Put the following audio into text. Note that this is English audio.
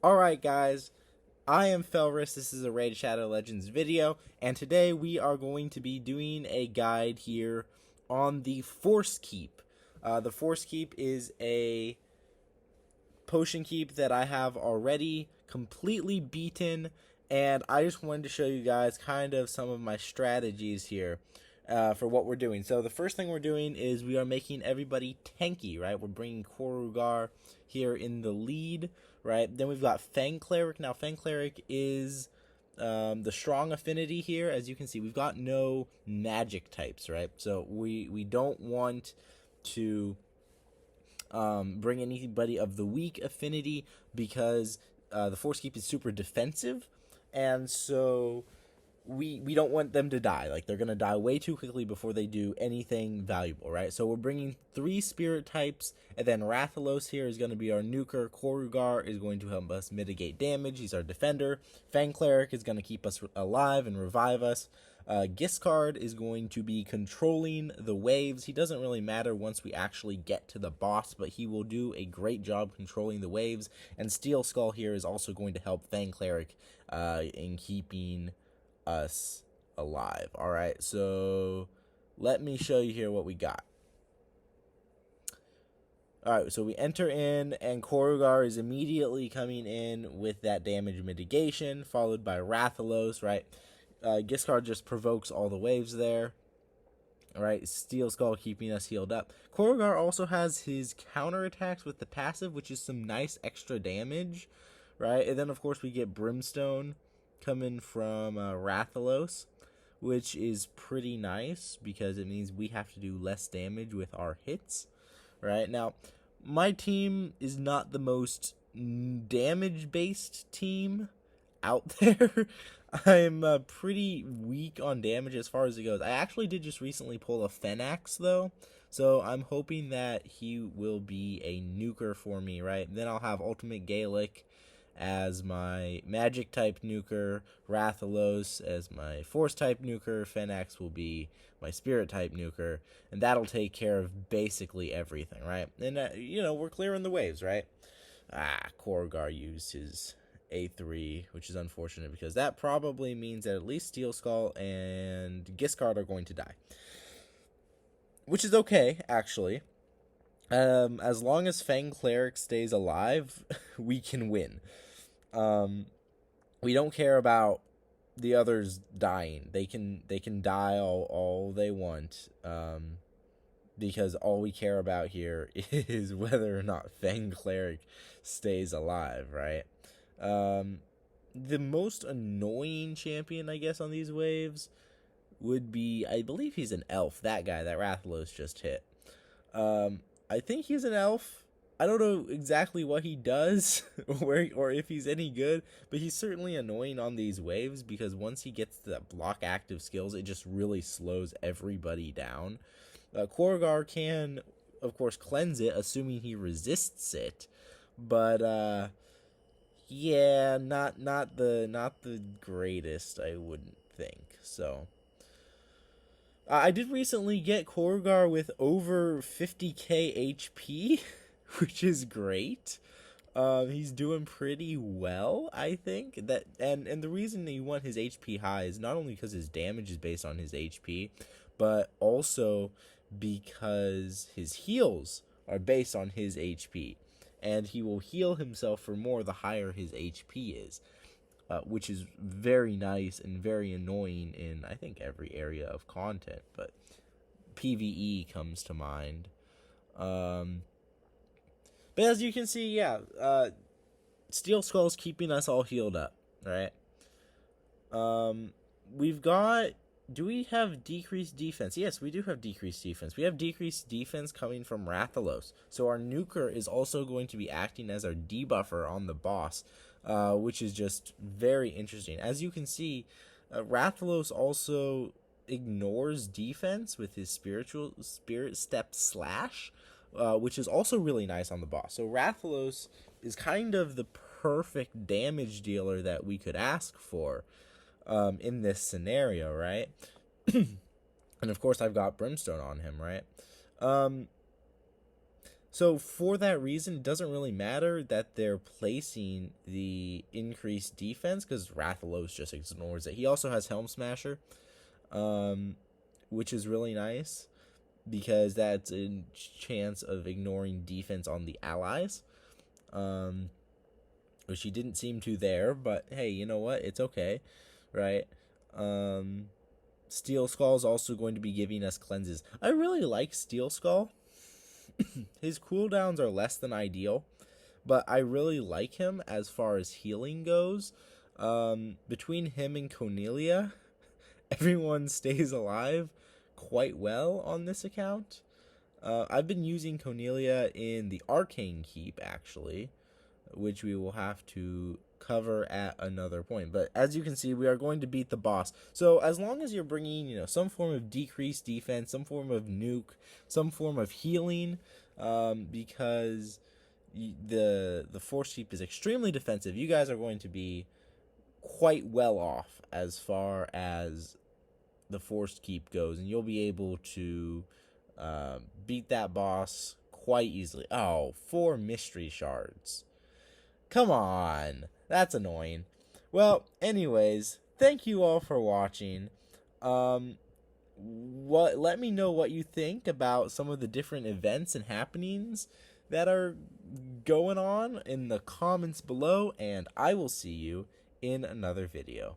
Alright guys, I am Felris, this is a Raid Shadow Legends video, and today we are going to be doing a guide here on the Force Keep. The Force Keep is a potion keep that I have already completely beaten, and I just wanted to show you guys kind of some of my strategies here for what we're doing. So the first thing we're doing is we are making everybody tanky, right? We're bringing Korugar here in the lead, right? Then we've got Fang Cleric. Now Fang Cleric is the strong affinity here. As you can see, we've got no magic types, right? So we don't want to bring anybody of the weak affinity because the Force Keep is super defensive, and so we don't want them to die. Like, they're gonna die way too quickly before they do anything valuable, right? So we're bringing 3 spirit types, and then Rathalos here is going to be our nuker. Korugar is going to help us mitigate damage. He's our defender. Fang Cleric is going to keep us alive and revive us. Giscard is going to be controlling the waves. He doesn't really matter once we actually get to the boss, but he will do a great job controlling the waves. And Steel Skull here is also going to help Fang Cleric in keeping us alive. Alright, so let me show you here what we got. Alright, so we enter in, and Korugar is immediately coming in with that damage mitigation, followed by Rathalos, right? Giscard just provokes all the waves there. Alright, Steel Skull keeping us healed up. Korugar also has his counterattacks with the passive, which is some nice extra damage, right? And then, of course, we get Brimstone coming from Rathalos, which is pretty nice because it means we have to do less damage with our hits, right? Now, my team is not the most damage-based team out there. I'm pretty weak on damage as far as it goes. I actually did just recently pull a Fenax, though, so I'm hoping that he will be a nuker for me, right? Then I'll have Ultimate Gaelic as my magic type nuker, Rathalos as my force type nuker, Fenax will be my spirit type nuker, and that'll take care of basically everything, right? And you know, we're clearing the waves, right? Korugar used his A3, which is unfortunate because that probably means that at least Steel Skull and Giscard are going to die, which is okay, actually. As long as Fang Cleric stays alive, we can win. We don't care about the others dying. They can die all they want. Because all we care about here is whether or not Fang Cleric stays alive, right? The most annoying champion, I guess, on these waves would be, I believe he's an elf. That guy that Rathalos just hit. I think he's an elf. I don't know exactly what he does or if he's any good, but he's certainly annoying on these waves because once he gets the block active skills, it just really slows everybody down. Korugar can, of course, cleanse it, assuming he resists it, but yeah, not the greatest, I wouldn't think. So I did recently get Korugar with over 50k HP, which is great. He's doing pretty well, I think. And the reason that you want his HP high is not only because his damage is based on his HP, but also because his heals are based on his HP. And he will heal himself for more the higher his HP is. Which is very nice and very annoying in, I think, every area of content, but PvE comes to mind. But as you can see, yeah, Steel Skull's keeping us all healed up, right? We've got... Do we have decreased defense? Yes, we do have decreased defense. We have decreased defense coming from Rathalos. So our nuker is also going to be acting as our debuffer on the boss, which is just very interesting. As you can see, Rathalos also ignores defense with his spirit step slash, which is also really nice on the boss. So Rathalos is kind of the perfect damage dealer that we could ask for in this scenario, right? And of course I've got Brimstone on him, right? So for that reason, it doesn't really matter that they're placing the increased defense, because Rathalos just ignores it. He also has Helm Smasher, which is really nice, because that's a chance of ignoring defense on the allies, which he didn't seem to there, but hey, you know what? It's okay, right? Steel Skull is also going to be giving us cleanses. I really like Steel Skull. His cooldowns are less than ideal, but I really like him as far as healing goes. Between him and Cornelia, everyone stays alive quite well on this account. I've been using Cornelia in the Arcane Keep, actually, which we will have to cover at another point. But as you can see, we are going to beat the boss. So as long as you're bringing, some form of decreased defense, some form of nuke, some form of healing, because the Force Keep is extremely defensive, you guys are going to be quite well off as far as the Force Keep goes, and you'll be able to beat that boss quite easily. Oh, 4 mystery shards. Come on. That's annoying. Well, anyways, thank you all for watching. Let me know what you think about some of the different events and happenings that are going on in the comments below, and I will see you in another video.